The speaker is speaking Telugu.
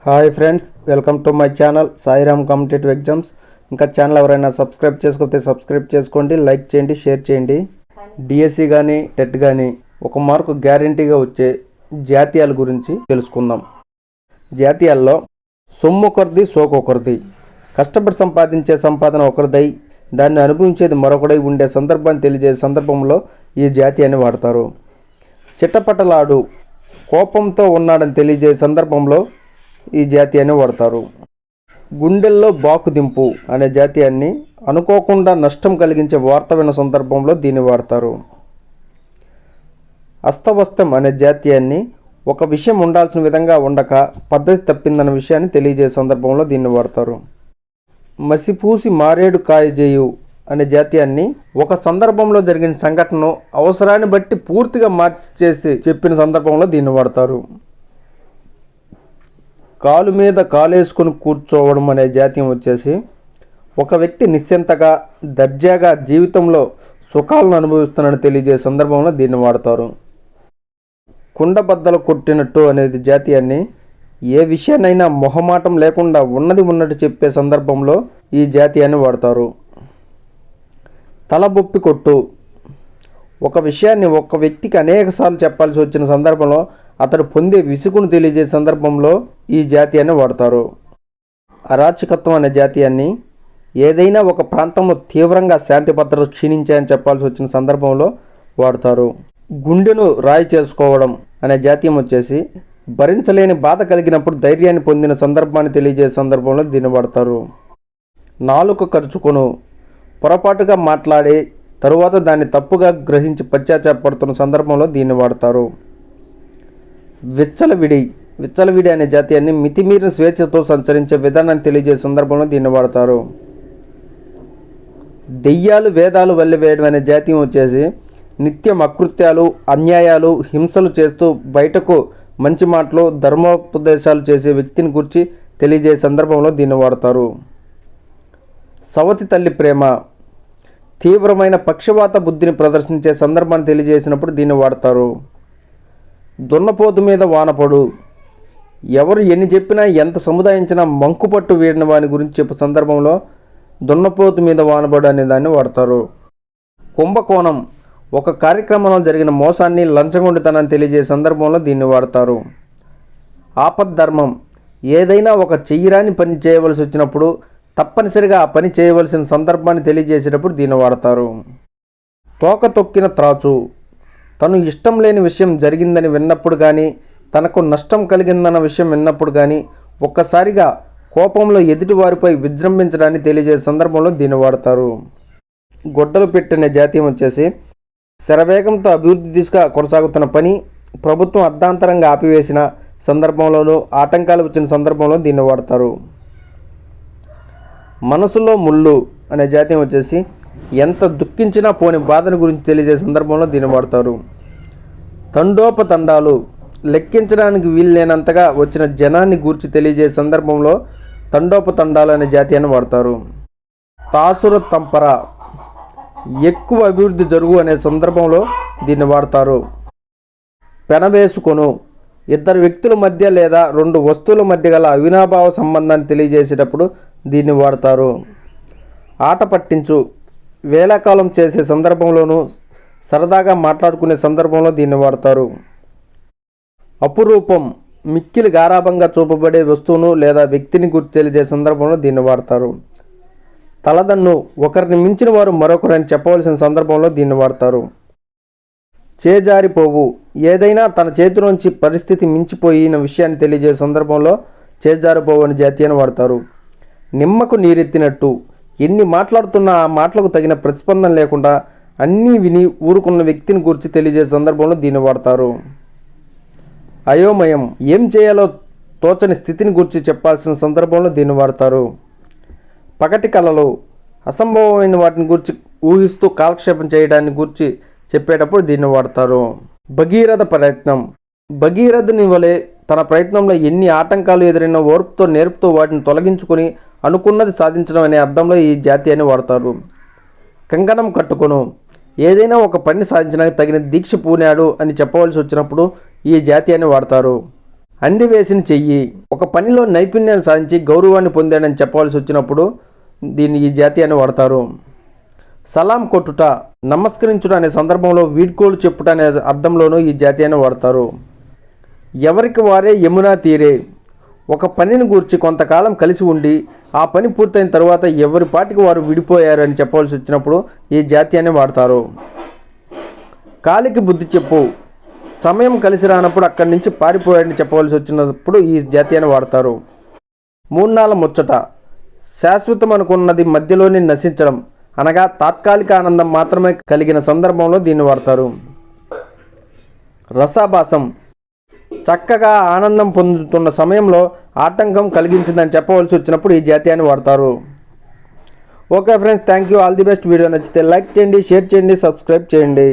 Hi friends, welcome to my channel Sairam competitive exams. ఇంకా ఛానల్ ఎవరైనా సబ్స్క్రైబ్ చేసుకోకపోతే సబ్స్క్రైబ్ చేసుకోండి, లైక్ చేయండి, షేర్ చేయండి. డిఎస్సి కానీ టెట్ కానీ ఒక మార్కు గ్యారంటీగా వచ్చే జాతీయాల గురించి తెలుసుకుందాం. జాతీయాల్లో సొమ్ము ఒకరిది, సోకు ఒకరిది. కష్టపడి సంపాదించే సంపాదన ఒకరిదై దాన్ని అనుభవించేది మరొకడై ఉండే సందర్భాన్ని తెలియజేసే సందర్భంలో ఈ జాతీయాన్ని వాడతారు. చిట్టపటలాడు కోపంతో ఉన్నాడని తెలియజేసే సందర్భంలో ఈ జాతీయాన్ని వాడతారు. గుండెల్లో బాకుదింపు అనే జాతీయాన్ని అనుకోకుండా నష్టం కలిగించే వార్త విన్న సందర్భంలో దీన్ని వాడతారు. అస్తవస్తం అనే జాతీయాన్ని ఒక విషయం ఉండాల్సిన విధంగా ఉండక పద్ధతి తప్పిందన్న విషయాన్ని తెలియజేసే సందర్భంలో దీన్ని వాడతారు. మసిపూసి మారేడు కాయ చేయు అనే జాతీయాన్ని ఒక సందర్భంలో జరిగిన సంఘటనను అవసరాన్ని బట్టి పూర్తిగా మార్చి చేసి చెప్పిన సందర్భంలో దీన్ని వాడతారు. కాలు మీద కాలేసుకొని కూర్చోవడం అనే జాతీయం వచ్చేసి ఒక వ్యక్తి నిశ్చింతగా దర్జాగా జీవితంలో సుఖాలను అనుభవిస్తున్నాడని తెలియజేసే సందర్భంలో దీన్ని వాడతారు. కుండబద్దలు కొట్టినట్టు అనేది జాతీయాన్ని ఏ విషయాన్నైనా మొహమాటం లేకుండా ఉన్నది ఉన్నట్టు చెప్పే సందర్భంలో ఈ జాతీయాన్ని వాడతారు. తలబొప్పి కొట్టు ఒక విషయాన్ని ఒక వ్యక్తికి అనేకసార్లు చెప్పాల్సి వచ్చిన సందర్భంలో అతడు పొందే విసుగును తెలియజేసే సందర్భంలో ఈ జాతీయాన్ని వాడతారు. అరాచకత్వం అనే జాతీయాన్ని ఏదైనా ఒక ప్రాంతంలో తీవ్రంగా శాంతి భద్రతలు క్షీణించాయని చెప్పాల్సి వచ్చిన సందర్భంలో వాడతారు. గుండెను రాయి చేసుకోవడం అనే జాతీయం వచ్చేసి భరించలేని బాధ కలిగినప్పుడు ధైర్యాన్ని పొందిన సందర్భాన్ని తెలియజేసే సందర్భంలో దీన్ని వాడతారు. నాలుక ఖర్చుకొను పొరపాటుగా మాట్లాడి తరువాత దాన్ని తప్పుగా గ్రహించి పశ్చాత్తాపడుతున్న సందర్భంలో దీన్ని వాడతారు. విచ్చలవిడి అనే జాతీయాన్ని మితిమీరిన స్వేచ్ఛతో సంచరించే విధానాన్ని తెలియజేసే సందర్భంలో దీన్ని వాడతారు. దెయ్యాలు వేదాలు వల్లివేయడం అనే జాతీయం వచ్చేసి నిత్యం అకృత్యాలు, అన్యాయాలు, హింసలు చేస్తూ బయటకు మంచి మాటలు, ధర్మోపదేశాలు చేసే వ్యక్తిని గురించి తెలియజేసే సందర్భంలో దీన్ని వాడతారు. సవతి తల్లి ప్రేమ తీవ్రమైన పక్షవాత బుద్ధిని ప్రదర్శించే సందర్భాన్ని తెలియజేసినప్పుడు దీన్ని వాడతారు. దున్నపోతు మీద వానపడు ఎవరు ఎన్ని చెప్పినా ఎంత సముదాయించినా మంకుపట్టు వీడిన వాని గురించి చెప్పే సందర్భంలో దున్నపోతు మీద వానపడు అనే దాన్ని వాడతారు. కుంభకోణం ఒక కార్యక్రమంలో జరిగిన మోసాన్ని, లంచగొండితనాన్ని తెలియజేసే సందర్భంలో దీన్ని వాడతారు. ఆపద్ధర్మం ఏదైనా ఒక చెయ్యరాని పని చేయవలసి వచ్చినప్పుడు తప్పనిసరిగా ఆ పని చేయవలసిన సందర్భాన్ని తెలియజేసేటప్పుడు దీన్ని వాడతారు. తోక తొక్కిన త్రాచు తను ఇష్టం లేని విషయం జరిగిందని విన్నప్పుడు కానీ, తనకు నష్టం కలిగిందన్న విషయం విన్నప్పుడు కానీ ఒక్కసారిగా కోపంలో ఎదుటివారిపై విజృంభించడాన్ని తెలియజేసే సందర్భంలో దీన్ని వాడతారు. గొడ్డలు పెట్టిన జాతీయం వచ్చేసి శరవేగంతో అభివృద్ధి దిశగా కొనసాగుతున్న పని ప్రభుత్వం అర్ధాంతరంగా ఆపివేసిన సందర్భంలోనూ ఆటంకాలు వచ్చిన సందర్భంలో దీన్ని వాడతారు. మనసులో ముళ్ళు అనే జాతీయం వచ్చేసి ఎంత దుఃఖించినా పోని బాధను గురించి తెలియజేసే సందర్భంలో దీన్ని వాడతారు. తండోపతండాలు లెక్కించడానికి వీల్లేనంతగా వచ్చిన జనాన్ని గూర్చి తెలియజేసే సందర్భంలో తండోపతండాలు అనే జాతీయాన్ని వాడతారు. తాసుర తంపర ఎక్కువ అభివృద్ధి జరుగు అనే సందర్భంలో దీన్ని వాడతారు. పెనవేసుకొను ఇద్దరు వ్యక్తుల మధ్య లేదా రెండు వస్తువుల మధ్య గల అవినాభావ సంబంధాన్ని తెలియజేసేటప్పుడు దీన్ని వాడతారు. ఆట పట్టించు వేళాకాలం చేసే సందర్భంలోనూ సరదాగా మాట్లాడుకునే సందర్భంలో దీన్ని వాడతారు. అపురూపం మిక్కిలి గారాభంగా చూపబడే వస్తువును లేదా వ్యక్తిని గుర్తు తెలియజేసే సందర్భంలో దీన్ని వాడతారు. తలదన్ను ఒకరిని మించిన వారు మరొకరని చెప్పవలసిన సందర్భంలో దీన్ని వాడతారు. చేజారిపోవు ఏదైనా తన చేతిలోంచి పరిస్థితి మించిపోయిన విషయాన్ని తెలియజేసే సందర్భంలో చేజారిపోవు అనే జాతీయాన్ని వాడతారు. నిమ్మకు నీరెత్తినట్టు ఎన్ని మాట్లాడుతున్నా ఆ మాటలకు తగిన ప్రతిస్పందన లేకుండా అన్నీ విని ఊరుకున్న వ్యక్తిని గురించి తెలియజేసే సందర్భంలో దీన్ని వాడతారు. అయోమయం ఏం చేయాలో తోచని స్థితిని గురించి చెప్పాల్సిన సందర్భంలో దీన్ని వాడతారు. పగటి కళలు అసంభవమైన వాటిని గురించి ఊహిస్తూ కాలక్షేపం చేయడాన్ని గురించి చెప్పేటప్పుడు దీన్ని వాడతారు. భగీరథ ప్రయత్నం భగీరథుని వలె తన ప్రయత్నంలో ఎన్ని ఆటంకాలు ఎదురైనా ఓర్పుతో నేర్పుతూ వాటిని తొలగించుకొని అనుకున్నది సాధించడం అనే అర్థంలో ఈ జాతీయాన్ని వాడతారు. కంకణం కట్టుకొను ఏదైనా ఒక పని సాధించడానికి తగిన దీక్ష పూనాడు అని చెప్పవలసి వచ్చినప్పుడు ఈ జాతీయాన్ని వాడతారు. అండి వేసిన చెయ్యి. ఒక పనిలో నైపుణ్యాన్ని సాధించి గౌరవాన్ని పొందాడని చెప్పవలసి వచ్చినప్పుడు దీన్ని ఈ జాతీయాన్ని వాడతారు. సలాం కొట్టుట, నమస్కరించుట అనే సందర్భంలో వీడ్కోలు చెప్పుట అనే అర్థంలోనూ ఈ జాతీయాన్ని వాడతారు. ఎవరికి వారే యమునా తీరే, ఒక పనిని గూర్చి కొంతకాలం కలిసి ఉండి ఆ పని పూర్తయిన తర్వాత ఎవరి పాటికి వారు విడిపోయారు అని చెప్పవలసి వచ్చినప్పుడు ఈ జాతీయాన్ని వాడతారు. కాలికి బుద్ధి చెప్పు, సమయం కలిసి రానప్పుడు అక్కడి నుంచి పారిపోయాడని చెప్పవలసి వచ్చినప్పుడు ఈ జాతీయాన్ని వాడతారు. మూన్నాళ్ళ ముచ్చట, శాశ్వతం అనుకున్నది మధ్యలోనే నశించడం అనగా తాత్కాలిక ఆనందం మాత్రమే కలిగిన సందర్భంలో దీన్ని వాడతారు. రసాభాసం, చక్కగా ఆనందం పొందుతున్న సమయంలో ఆటంకం కలిగించిందని చెప్పవలసి వచ్చినప్పుడు ఈ జాతీయాన్ని వాడతారు. Okay friends, thank you, all the best. Video నచ్చితే లైక్ చేయండి, షేర్ చేయండి, సబ్స్క్రైబ్ చేయండి.